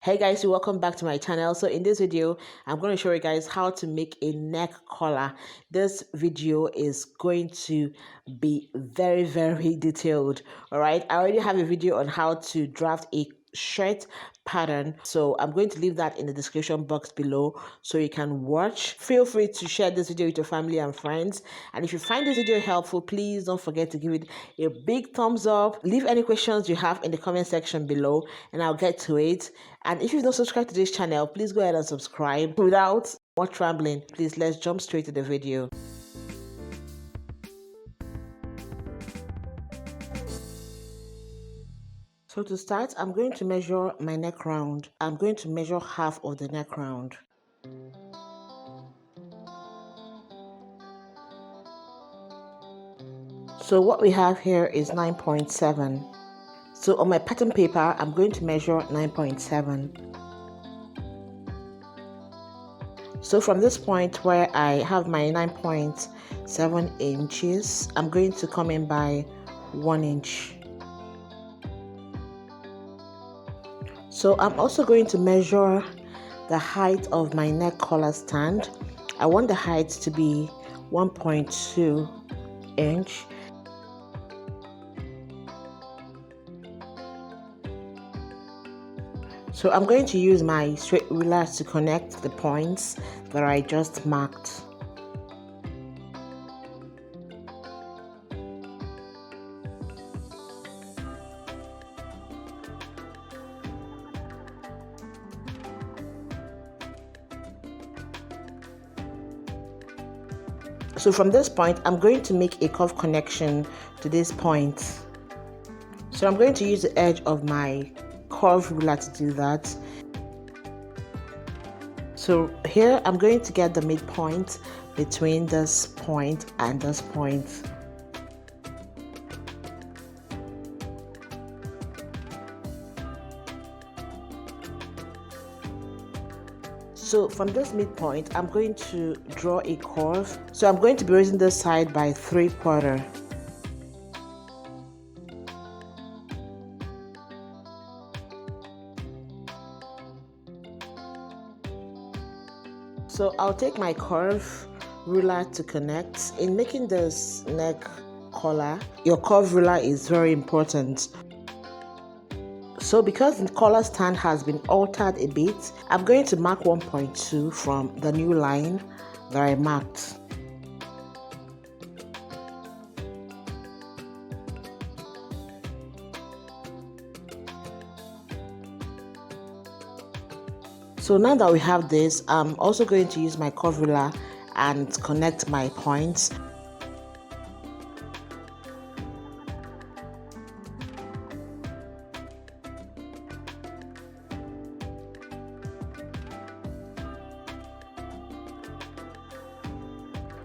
Hey guys, welcome back to my channel. So in this video I'm going to show you guys how to make a neck collar. This video is going to be very detailed. All right, I already have a video on how to draft a shirt pattern, so I'm going to leave that in the description box below so you can watch. Feel free to share this video with your family and friends, and if you find this video helpful, please don't forget to give it a big thumbs up. Leave any questions you have in the comment section below and I'll get to it. And if you've not subscribed to this channel, please go ahead and subscribe. Without much rambling, please let's jump straight to the video. So to start, I'm going to measure my neck round. I'm going to measure half of the neck round. So what we have here is 9.7. So on my pattern paper, I'm going to measure 9.7. So from this point where I have my 9.7 inches, I'm going to come in by 1 inch. So I'm also going to measure the height of my neck collar stand. I want the height to be 1.2 inch. So I'm going to use my straight ruler to connect the points that I just marked. So from this point, I'm going to make a curve connection to this point. So I'm going to use the edge of my curve ruler to do that. So here I'm going to get the midpoint between this point and this point. So from this midpoint, I'm going to draw a curve. So I'm going to be raising this side by 3/4. So I'll take my curve ruler to connect. In making this neck collar, your curve ruler is very important. So because the collar stand has been altered a bit, I'm going to mark 1.2 from the new line that I marked. So now that we have this, I'm also going to use my curve ruler and connect my points.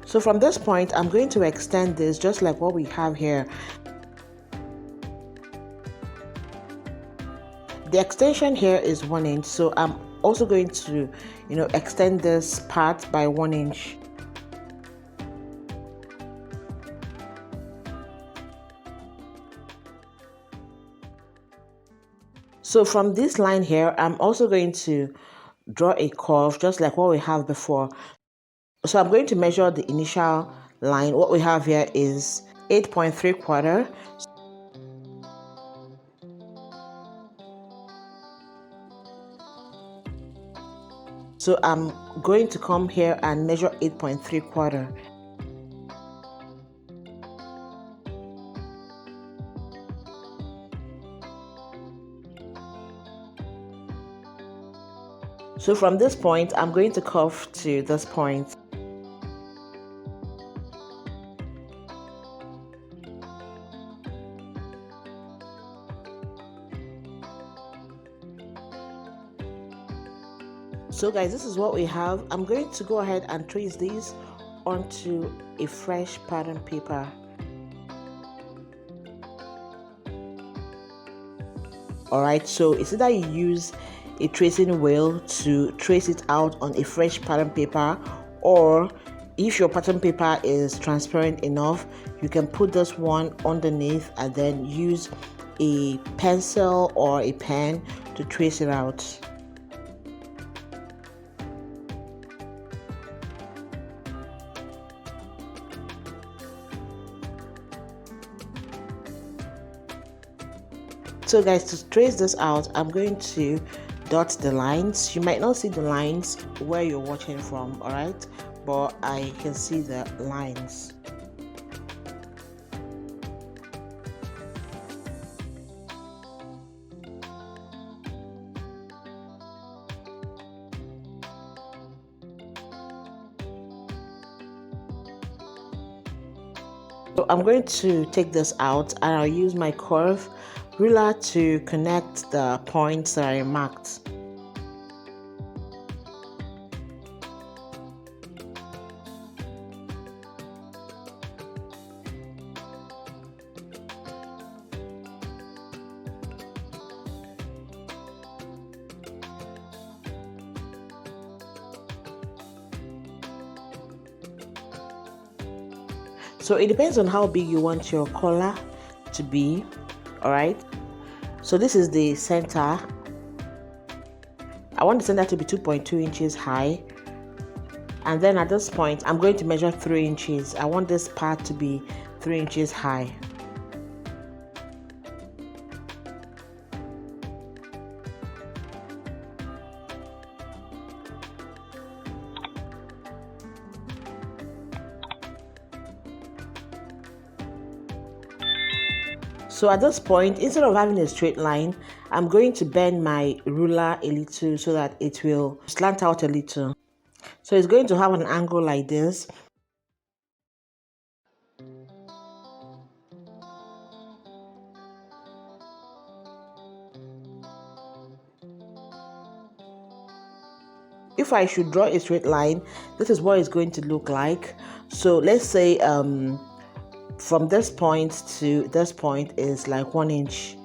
So from this point, I'm going to extend this just like what we have here. The extension here is 1 inch, so I'm also going to, extend this part by 1 inch. So from this line here, I'm also going to draw a curve just like what we have before. So I'm going to measure the initial line. What we have here is 8.75. So I'm going to come here and measure 8.75. So from this point, I'm going to curve to this point. So guys, this is what we have. I'm going to go ahead and trace these onto a fresh pattern paper. Alright, so it's either you use a tracing wheel to trace it out on a fresh pattern paper, or if your pattern paper is transparent enough, you can put this one underneath and then use a pencil or a pen to trace it out. So guys, to trace this out, I'm going to dot the lines. You might not see the lines where you're watching from, all right, but I can see the lines. So I'm going to take this out and I'll use my curve ruler to connect the points that I marked. So it depends on how big you want your collar to be, all right? So this is the center. I want the center to be 2.2 inches high. And then at this point, I'm going to measure 3 inches. I want this part to be 3 inches high. So at this point, instead of having a straight line, I'm going to bend my ruler a little so that it will slant out a little. So it's going to have an angle like this. If I should draw a straight line, this is what it's going to look like. So let's say from this point to this point is like 1 inch.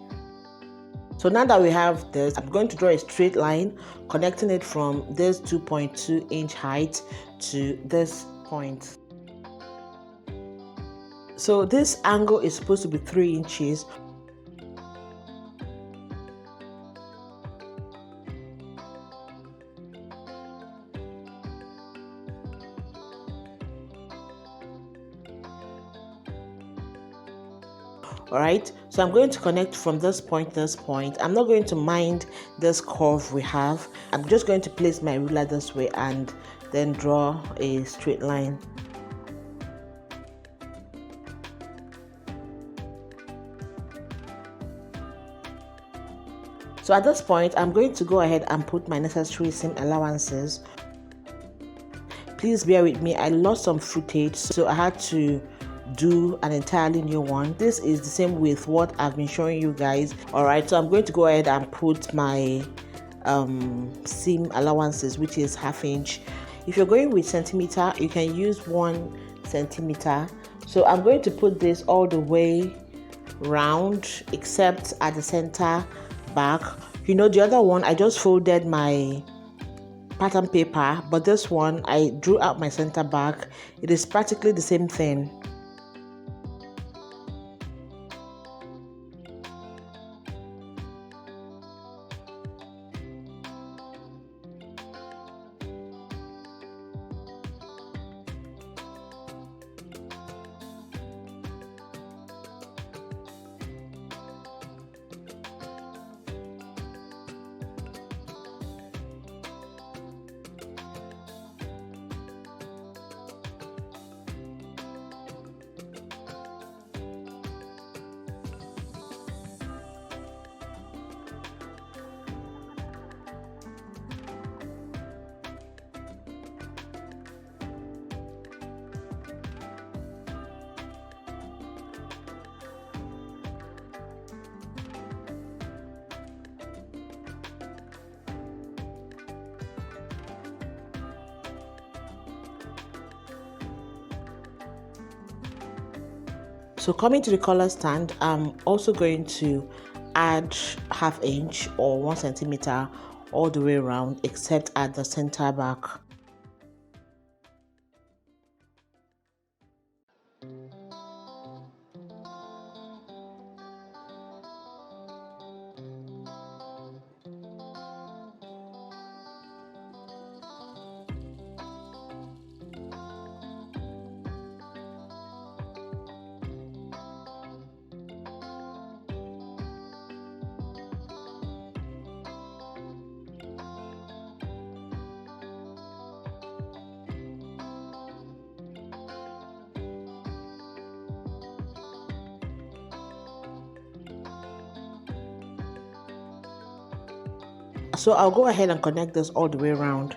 So now that we have this, I'm going to draw a straight line connecting it from this 2.2 inch height to this point. So this angle is supposed to be 3 inches. All right, so I'm going to connect from this point to this point. I'm not going to mind this curve we have. I'm just going to place my ruler this way and then draw a straight line. So at this point, I'm going to go ahead and put my necessary seam allowances. Please bear with me, I lost some footage, so I had to do an entirely new one. This is the same with what I've been showing you guys. All right, so I'm going to go ahead and put my seam allowances, which is 1/2 inch. If you're going with centimeter, you can use 1 centimeter. So I'm going to put this all the way round except at the center back. You know, the other one I just folded my pattern paper, but this one I drew out my center back. It is practically the same thing. So coming to the collar stand, I'm also going to add 1/2 inch or 1 centimeter all the way around except at the center back. So I'll go ahead and connect this all the way around.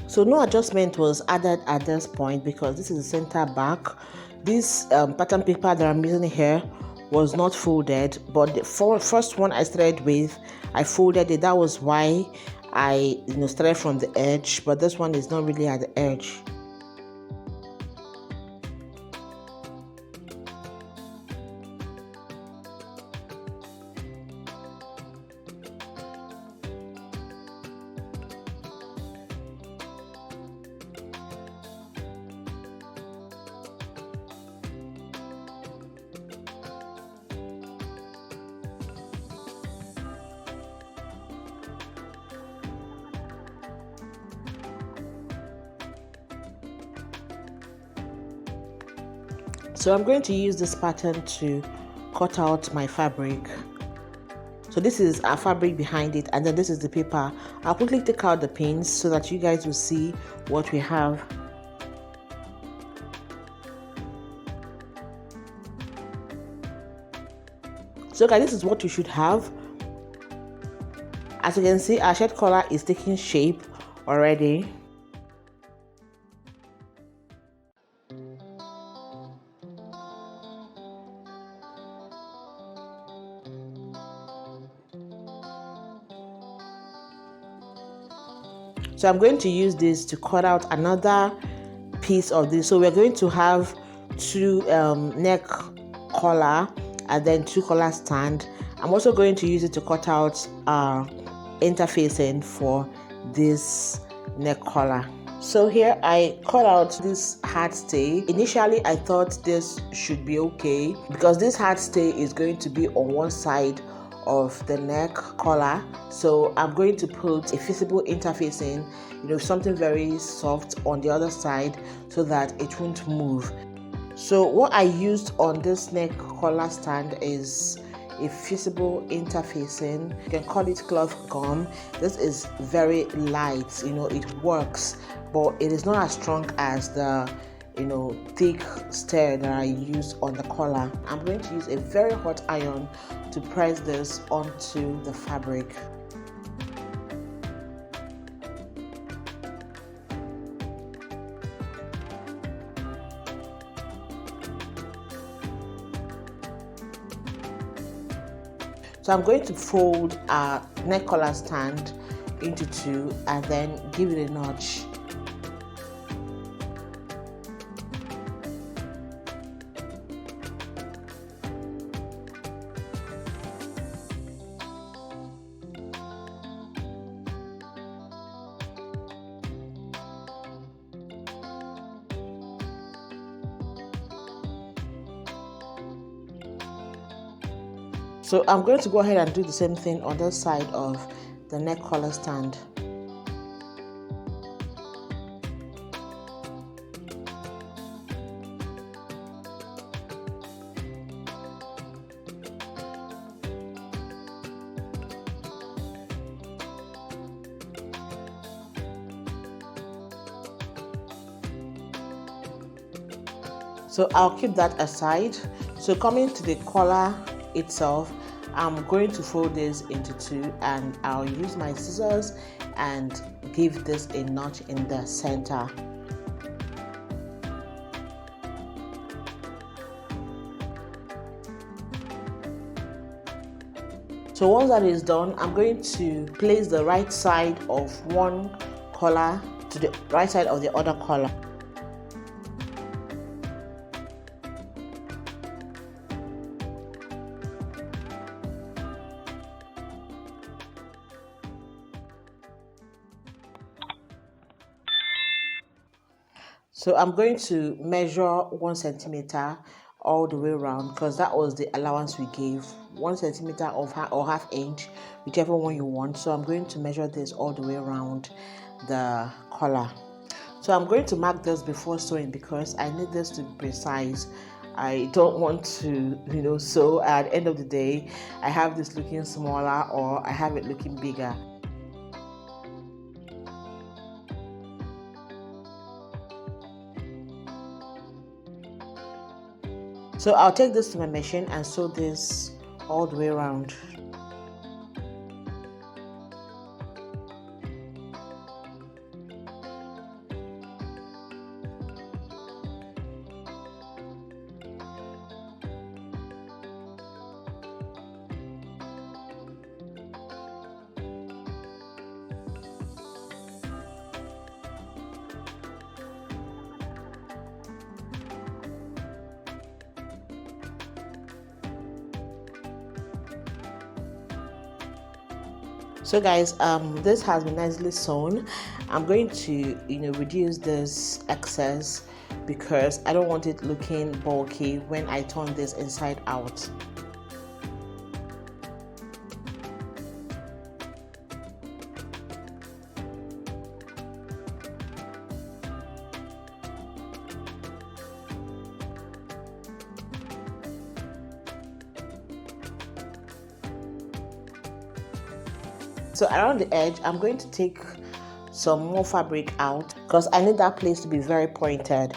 So no adjustment was added at this point because this is the center back. This pattern paper that I'm using here was not folded, but the first one I started with, I folded it. That was why I started from the edge, but this one is not really at the edge. So I'm going to use this pattern to cut out my fabric. So this is our fabric behind it, and then this is the paper. I'll quickly take out the pins so that you guys will see what we have. So guys, this is what you should have. As you can see, our shirt collar is taking shape already. So I'm going to use this to cut out another piece of this. So we're going to have two neck collar and then two collar stand. I'm also going to use it to cut out interfacing for this neck collar. So here I cut out this heart stay. Initially I thought this should be okay because this heart stay is going to be on one side of the neck collar. So I'm going to put a feasible interfacing, something very soft on the other side so that it won't move. So what I used on this neck collar stand is a feasible interfacing. You can call it cloth gum. This is very light, it works, but it is not as strong as the thick stir that I used on the collar. I'm going to use a very hot iron to press this onto the fabric. So I'm going to fold our neck collar stand into two and then give it a notch. So I'm going to go ahead and do the same thing on the side of the neck collar stand. So I'll keep that aside. So coming to the collar itself, I'm going to fold this into two and I'll use my scissors and give this a notch in the center. So once that is done, I'm going to place the right side of one collar to the right side of the other collar. So I'm going to measure 1 centimeter all the way around because that was the allowance we gave, 1 centimeter of or half inch, whichever one you want. So I'm going to measure this all the way around the collar. So I'm going to mark this before sewing because I need this to be precise. I don't want to, sew at the end of the day I have this looking smaller or I have it looking bigger. So I'll take this to my machine and sew this all the way around. So guys, this has been nicely sewn. I'm going to reduce this excess because I don't want it looking bulky when I turn this inside out. So around the edge, I'm going to take some more fabric out because I need that place to be very pointed.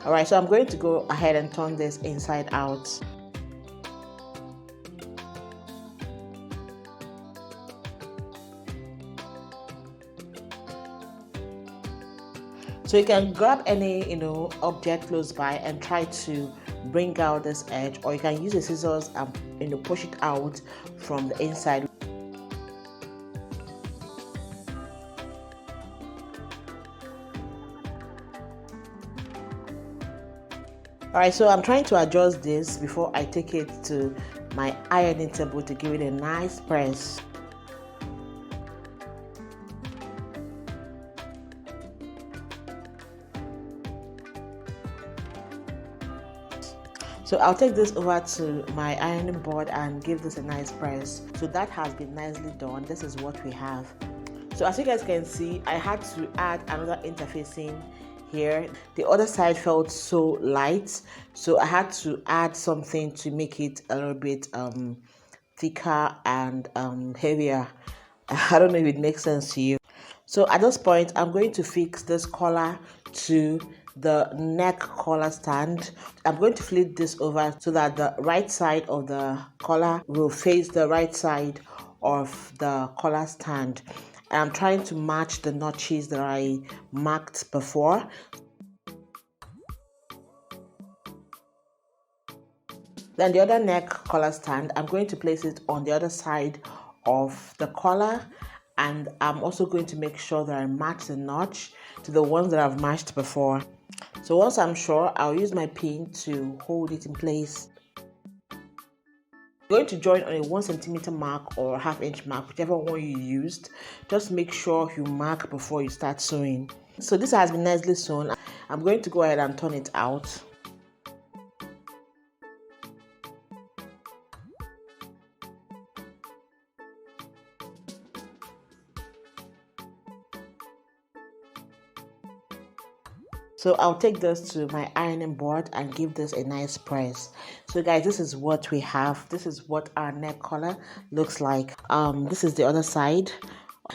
Alright, so I'm going to go ahead and turn this inside out. So you can grab any object close by and try to bring out this edge, or you can use the scissors and push it out from the inside. Alright, so I'm trying to adjust this before I take it to my ironing table to give it a nice press. So I'll take this over to my ironing board and give this a nice press. So that has been nicely done. This is what we have. So as you guys can see, I had to add another interfacing here. The other side felt so light, so I had to add something to make it a little bit thicker and heavier. I don't know if it makes sense to you. So at this point, I'm going to fix this collar to the neck collar stand. I'm going to flip this over so that the right side of the collar will face the right side of the collar stand. And I'm trying to match the notches that I marked before. Then the other neck collar stand, I'm going to place it on the other side of the collar, and I'm also going to make sure that I match the notch to the ones that I've matched before. So once I'm sure, I'll use my pin to hold it in place. I'm going to join on a 1 centimeter mark or half inch mark, whichever one you used. Just make sure you mark before you start sewing. So this has been nicely sewn. I'm going to go ahead and turn it out. So I'll take this to my ironing board and give this a nice press. So guys, this is what we have. This is what our neck collar looks like. This is the other side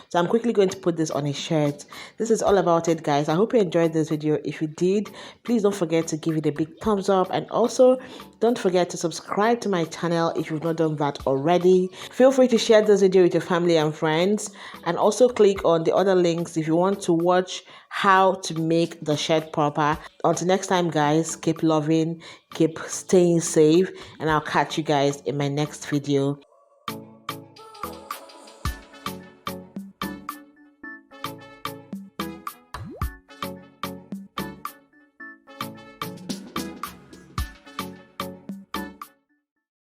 So I'm quickly going to put this on a shirt. This is all about it, guys. I hope you enjoyed this video. If you did, please don't forget to give it a big thumbs up, and also don't forget to subscribe to my channel if you've not done that already. Feel free to share this video with your family and friends, and also click on the other links if you want to watch how to make the shirt proper. Until next time, guys, keep loving, keep staying safe, and I'll catch you guys in my next video.